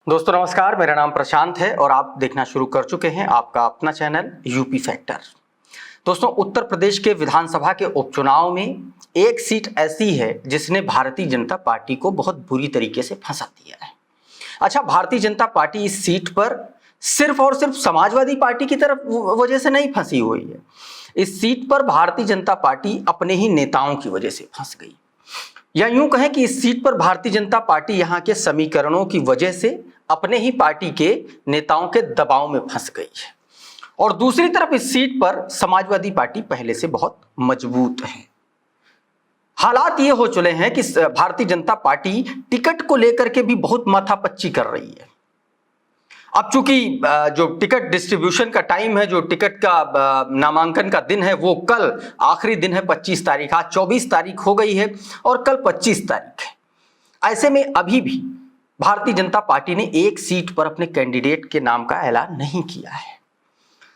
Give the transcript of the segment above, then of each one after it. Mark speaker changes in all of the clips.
Speaker 1: दोस्तों नमस्कार, मेरा नाम प्रशांत है और आप देखना शुरू कर चुके हैं आपका अपना चैनल यूपी फैक्टर। दोस्तों, उत्तर प्रदेश के विधानसभा के उपचुनाव में एक सीट ऐसी है जिसने भारतीय जनता पार्टी को बहुत बुरी तरीके से फंसा दिया है। अच्छा, भारतीय जनता पार्टी इस सीट पर सिर्फ और सिर्फ समाजवादी पार्टी की तरफ वजह से नहीं फंसी हुई है। इस सीट पर भारतीय जनता पार्टी अपने ही नेताओं की वजह से फंस गई, या यूं कहें कि इस सीट पर भारतीय जनता पार्टी यहां के समीकरणों की वजह से अपने ही पार्टी के नेताओं के दबाव में फंस गई है। और दूसरी तरफ इस सीट पर समाजवादी पार्टी पहले से बहुत मजबूत है। हालात ये हो चले हैं कि भारतीय जनता पार्टी टिकट को लेकर के भी बहुत माथापच्ची कर रही है। अब चूंकि जो टिकट डिस्ट्रीब्यूशन का टाइम है, जो टिकट का नामांकन का दिन है, वो कल आखिरी दिन है 25 तारीख। आज 24 तारीख हो गई है और कल 25 तारीख है। ऐसे में अभी भी भारतीय जनता पार्टी ने एक सीट पर अपने कैंडिडेट के नाम का ऐलान नहीं किया है।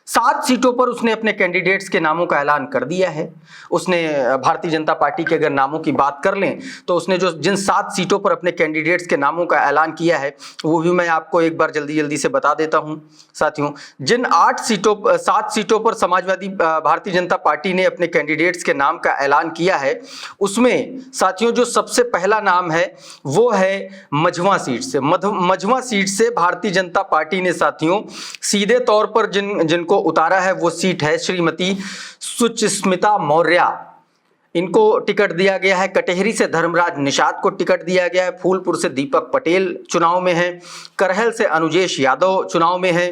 Speaker 1: 7 सीटों पर उसने अपने कैंडिडेट्स के नामों का ऐलान कर दिया है। उसने भारतीय जनता पार्टी के अगर नामों की बात कर लें तो उसने जिन 7 सीटों पर अपने कैंडिडेट्स के नामों का ऐलान किया है वो भी मैं आपको एक बार जल्दी से बता देता हूं। साथियों, जिन 7 सीटों पर समाजवादी भारतीय जनता पार्टी ने अपने कैंडिडेट्स के नाम का ऐलान किया है, उसमें साथियों जो सबसे पहला नाम है वो है मझवा सीट से। मझवा सीट से भारतीय जनता पार्टी ने साथियों सीधे तौर पर जिनको उतारा है वो सीट है श्रीमती सुचिस्मिता मौर्य। इनको टिकट दिया गया है। कटेहरी से धर्मराज निषाद को टिकट दिया गया है। फूलपुर से दीपक पटेल चुनाव में है। करहल से अनुजेश यादव चुनाव में है।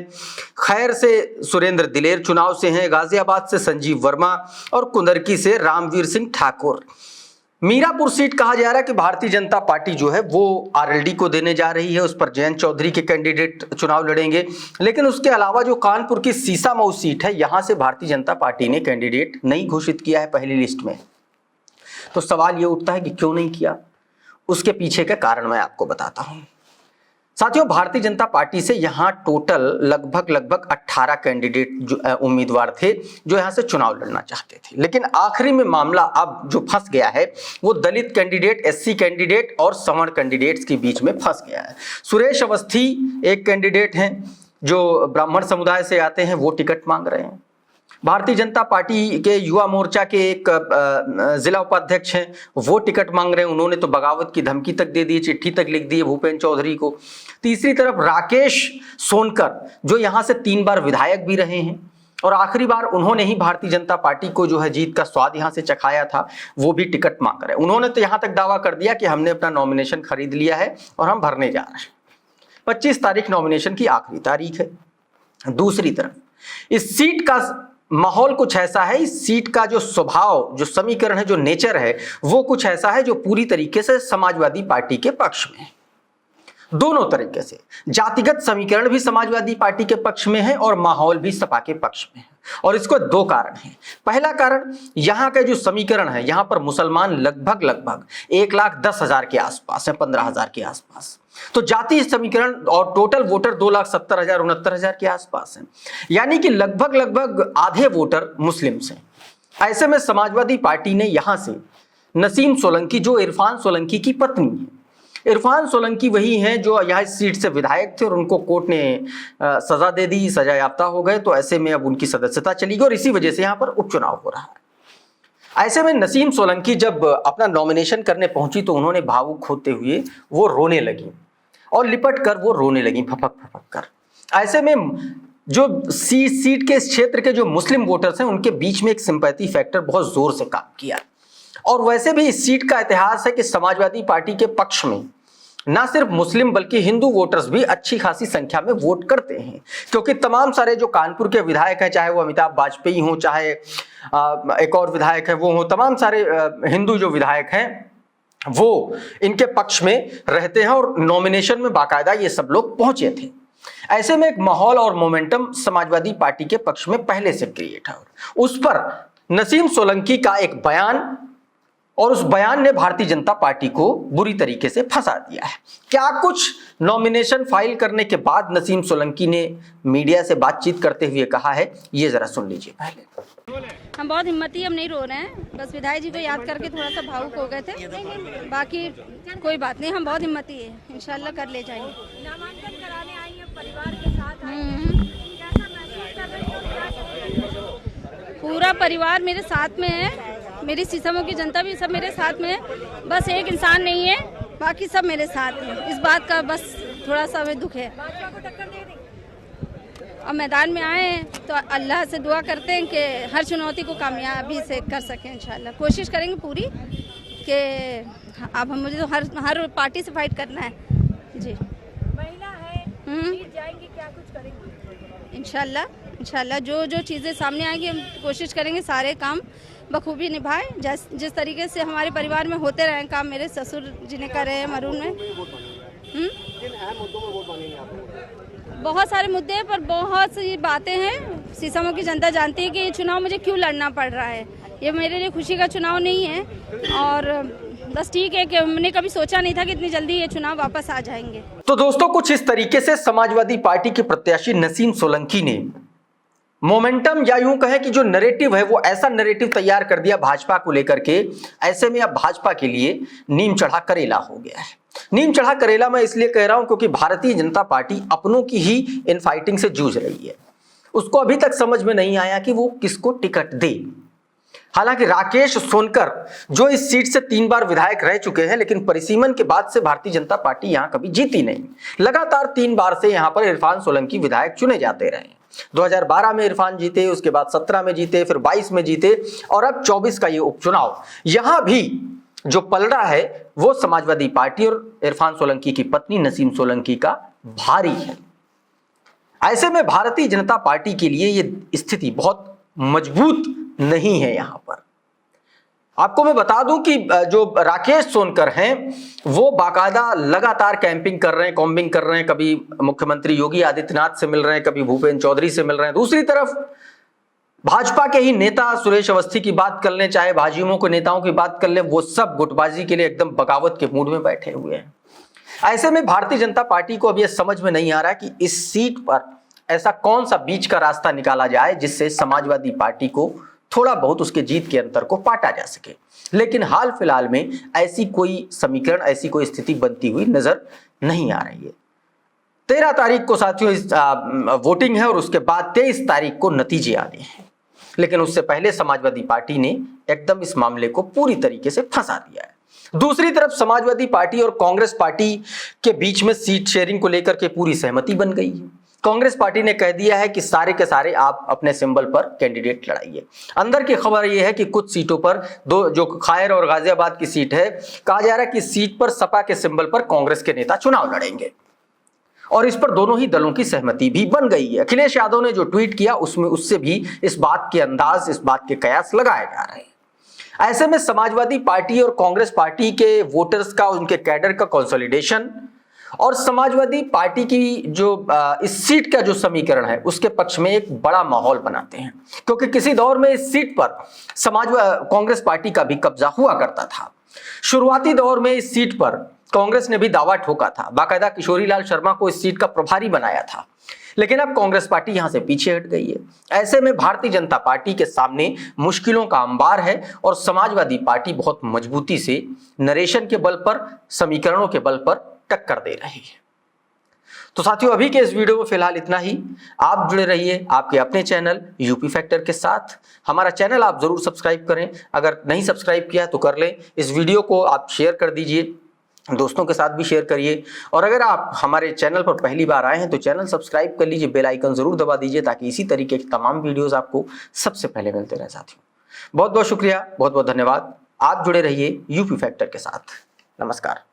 Speaker 1: खैर से सुरेंद्र दिलेर चुनाव से हैं। गाजियाबाद से संजीव वर्मा और कुंदरकी से रामवीर सिंह ठाकुर। मीरापुर सीट कहा जा रहा है कि भारतीय जनता पार्टी जो है वो आरएलडी को देने जा रही है। उस पर जयंत चौधरी के कैंडिडेट चुनाव लड़ेंगे। लेकिन उसके अलावा जो कानपुर की सीसामऊ सीट है, यहां से भारतीय जनता पार्टी ने कैंडिडेट नहीं घोषित किया है पहली लिस्ट में। तो सवाल ये उठता है कि क्यों नहीं किया। उसके पीछे का कारण मैं आपको बताता हूं। साथियों, भारतीय जनता पार्टी से यहां टोटल लगभग 18 कैंडिडेट जो उम्मीदवार थे जो यहां से चुनाव लड़ना चाहते थे। लेकिन आखिरी में मामला अब जो फंस गया है वो दलित कैंडिडेट, एससी कैंडिडेट और सवर्ण कैंडिडेट्स के बीच में फंस गया है। सुरेश अवस्थी एक कैंडिडेट हैं जो ब्राह्मण समुदाय से आते हैं, वो टिकट मांग रहे हैं। भारतीय जनता पार्टी के युवा मोर्चा के एक जिला उपाध्यक्ष हैं, वो टिकट मांग रहे हैं। उन्होंने तो बगावत की धमकी तक दे दी, चिट्ठी तक लिख दी है भूपेंद्र चौधरी को। तीसरी तरफ राकेश सोनकर जो यहां से 3 बार विधायक भी रहे हैं और आखिरी बार उन्होंने ही भारतीय जनता पार्टी को जो है जीत का स्वाद यहां से चखाया था, वो भी टिकट मांग रहे हैं। उन्होंने तो यहां तक दावा कर दिया कि हमने अपना नॉमिनेशन खरीद लिया है और हम भरने जा रहे हैं। 25 तारीख नॉमिनेशन की आखिरी तारीख है। दूसरी तरफ इस सीट का माहौल कुछ ऐसा है, इस सीट का जो स्वभाव, जो समीकरण है, जो नेचर है, वो कुछ ऐसा है जो पूरी तरीके से समाजवादी पार्टी के पक्ष में है। दोनों तरीके से जातिगत समीकरण भी समाजवादी पार्टी के पक्ष में है और माहौल भी सपा के पक्ष में है। और इसको 2 कारण हैं। पहला कारण, यहां का जो समीकरण है, यहां पर मुसलमान लगभग 1,10,000 के आसपास है, 15,000 के आसपास। तो जातीय समीकरण और टोटल वोटर 2,70,000 69,000 के आसपास है, यानी कि लगभग आधे वोटर मुस्लिम्स हैं। ऐसे में समाजवादी पार्टी ने यहां से नसीम सोलंकी, जो इरफान सोलंकी की पत्नी है, इरफान सोलंकी वही हैं जो यहाँ इस सीट से विधायक थे और उनको कोर्ट ने सजा दे दी, सजा याफ्ता हो गए। तो ऐसे में अब उनकी सदस्यता चली गई और इसी वजह से यहाँ पर उपचुनाव हो रहा है। ऐसे में नसीम सोलंकी जब अपना नॉमिनेशन करने पहुंची तो उन्होंने भावुक होते हुए वो रोने लगी और लिपट कर वो रोने लगी, फपक कर। ऐसे में जो सीट के इस क्षेत्र के जो मुस्लिम वोटर्स हैं उनके बीच में एक सिंपैथी फैक्टर बहुत जोर से काम किया। और वैसे भी इस सीट का इतिहास है कि समाजवादी पार्टी के पक्ष में ना सिर्फ मुस्लिम बल्कि हिंदू वोटर्स भी अच्छी खासी संख्या में वोट करते हैं, क्योंकि तमाम सारे जो कानपुर के विधायक हैं, चाहे वो अमिताभ वाजपेयी हों, चाहे एक और विधायक है वो हों, तमाम सारे हिंदू जो विधायक हैं वो इनके पक्ष में रहते हैं और नॉमिनेशन में बाकायदा ये सब लोग पहुंचे थे। ऐसे में एक माहौल और मोमेंटम समाजवादी पार्टी के पक्ष में पहले से क्रिएट है। उस पर नसीम सोलंकी का एक बयान, और उस बयान ने भारतीय जनता पार्टी को बुरी तरीके से फंसा दिया है। क्या कुछ नॉमिनेशन फाइल करने के बाद नसीम सोलंकी ने मीडिया से बातचीत करते हुए कहा है, ये जरा सुन लीजिए पहले।
Speaker 2: हम बहुत हिम्मती, हम नहीं रो रहे हैं, बस विधायक जी को याद करके थोड़ा सा भावुक हो गए थे। बाकी कोई बात नहीं, हम बहुत हिम्मती है, इंशाल्लाह कर ले जाएंगे। परिवार मेरे साथ में है, मेरी सीसमों की जनता भी सब मेरे साथ में है। बस एक इंसान नहीं है, बाकी सब मेरे साथ हैं। इस बात का बस थोड़ा सा हमें दुख है। अब मैदान में आए हैं तो अल्लाह से दुआ करते हैं कि हर चुनौती को कामयाबी से कर सकें। इंशाल्लाह कोशिश करेंगे पूरी कि अब मुझे तो हर पार्टी से फाइट करना है जी।
Speaker 3: महिला है, जीत जाएंगी, क्या कुछ करेंगी?
Speaker 2: इंशाल्लाह जो चीज़ें सामने आएंगी हम कोशिश करेंगे सारे काम बखूबी निभाएं। जिस तरीके से हमारे परिवार में होते रहे काम, मेरे ससुर जी ने करे हैं मरून में। बहुत सारे मुद्दे हैं, पर बहुत सी बातें हैं। सीसमों की जनता जानती है कि ये चुनाव मुझे क्यों लड़ना पड़ रहा है। ये मेरे लिए खुशी का चुनाव नहीं है, और बस ठीक है कि हमने कभी सोचा नहीं था कि इतनी जल्दी ये चुनाव वापस आ जाएंगे।
Speaker 1: तो दोस्तों, कुछ इस तरीके से समाजवादी पार्टी के प्रत्याशी नसीम सोलंकी ने मोमेंटम, या यूं कहें कि जो नैरेटिव है, वो ऐसा नैरेटिव तैयार कर दिया भाजपा को लेकर के। ऐसे में अब भाजपा के लिए नीम चढ़ा करेला हो गया है। नीम चढ़ा करेला मैं इसलिए कह रहा हूं क्योंकि भारतीय जनता पार्टी अपनों की ही इन फाइटिंग से जूझ रही है। उसको अभी तक समझ में नहीं आया कि वो किसको टिकट दे। हालांकि राकेश सोनकर जो इस सीट से 3 बार विधायक रह चुके हैं, लेकिन परिसीमन के बाद से भारतीय जनता पार्टी यहां कभी जीती नहीं। लगातार 3 बार से यहां पर इरफान सोलंकी विधायक चुने जाते रहे। 2012 में इरफान जीते, उसके बाद 17 में जीते, फिर 22 में जीते, और अब 24 का ये उपचुनाव। यहां भी जो पलड़ा है वो समाजवादी पार्टी और इरफान सोलंकी की पत्नी नसीम सोलंकी का भारी है। ऐसे में भारतीय जनता पार्टी के लिए ये स्थिति बहुत मजबूत नहीं है। यहां पर आपको मैं बता दूं कि जो राकेश सोनकर हैं वो बाकायदा लगातार कैंपिंग कर रहे हैं, कॉम्बिंग कर रहे हैं। कभी मुख्यमंत्री योगी आदित्यनाथ से मिल रहे हैं, कभी भूपेंद्र चौधरी से मिल रहे हैं। दूसरी तरफ भाजपा के ही नेता सुरेश अवस्थी की बात कर लें, चाहे भाजयुमो के नेताओं की बात कर लें, वो सब गुटबाजी के लिए एकदम बगावत के मूड में बैठे हुए हैं। ऐसे में भारतीय जनता पार्टी को अब यह समझ में नहीं आ रहा कि इस सीट पर ऐसा कौन सा बीच का रास्ता निकाला जाए जिससे समाजवादी पार्टी को थोड़ा बहुत उसके जीत के अंतर को पाटा जा सके। लेकिन हाल फिलहाल में ऐसी कोई समीकरण, ऐसी कोई स्थिति बनती हुई नजर नहीं आ रही है। 13 तारीख को साथियों इस वोटिंग है, और उसके बाद 23 तारीख को नतीजे आने हैं। लेकिन उससे पहले समाजवादी पार्टी ने एकदम इस मामले को पूरी तरीके से फंसा दिया है। दूसरी तरफ समाजवादी पार्टी और कांग्रेस पार्टी के बीच में सीट शेयरिंग को लेकर के पूरी सहमति बन गई है। कांग्रेस पार्टी ने कह दिया है कि सारे के सारे आप अपने सिंबल पर कैंडिडेट लड़ाइए। अंदर की खबर यह है कि कुछ सीटों पर, दो जो खैर और गाजियाबाद की सीट है, कहा जा रहा है कि सीट पर सपा के सिंबल पर कांग्रेस के नेता चुनाव लड़ेंगे, और इस पर दोनों ही दलों की सहमति भी बन गई है। अखिलेश यादव ने जो ट्वीट किया उसमें उससे भी इस बात के अंदाज, इस बात के कयास लगाए जा रहे हैं। ऐसे में समाजवादी पार्टी और कांग्रेस पार्टी के वोटर्स का, उनके कैडर का कंसोलिडेशन और समाजवादी पार्टी की जो इस सीट का जो समीकरण है उसके पक्ष में एक बड़ा माहौल बनाते हैं। क्योंकि किसी दौर में इस सीट पर कांग्रेस पार्टी का भी कब्जा हुआ करता था। शुरुआती दौर में इस सीट पर कांग्रेस ने भी दावा ठोका था, बाकायदा किशोरीलाल शर्मा को इस सीट का प्रभारी बनाया था। लेकिन अब कांग्रेस पार्टी यहां से पीछे हट गई है। ऐसे में भारतीय जनता पार्टी के सामने मुश्किलों का अंबार है, और समाजवादी पार्टी बहुत मजबूती से नरेशन के बल पर, समीकरणों के बल पर टक्कर दे रही है। तो साथियों, अभी के इस वीडियो में फिलहाल इतना ही। आप जुड़े रहिए आपके अपने चैनल यूपी फैक्टर के साथ। हमारा चैनल आप जरूर सब्सक्राइब करें, अगर नहीं सब्सक्राइब किया तो कर लें। इस वीडियो को आप शेयर कर दीजिए, दोस्तों के साथ भी शेयर करिए। और अगर आप हमारे चैनल पर पहली बार आए हैं तो चैनल सब्सक्राइब कर लीजिए, बेल आइकन जरूर दबा दीजिए, ताकि इसी तरीके के तमाम वीडियोस आपको सबसे पहले मिलते रहे। साथियों, बहुत बहुत शुक्रिया, बहुत बहुत धन्यवाद। आप जुड़े रहिए यूपी फैक्टर के साथ। नमस्कार।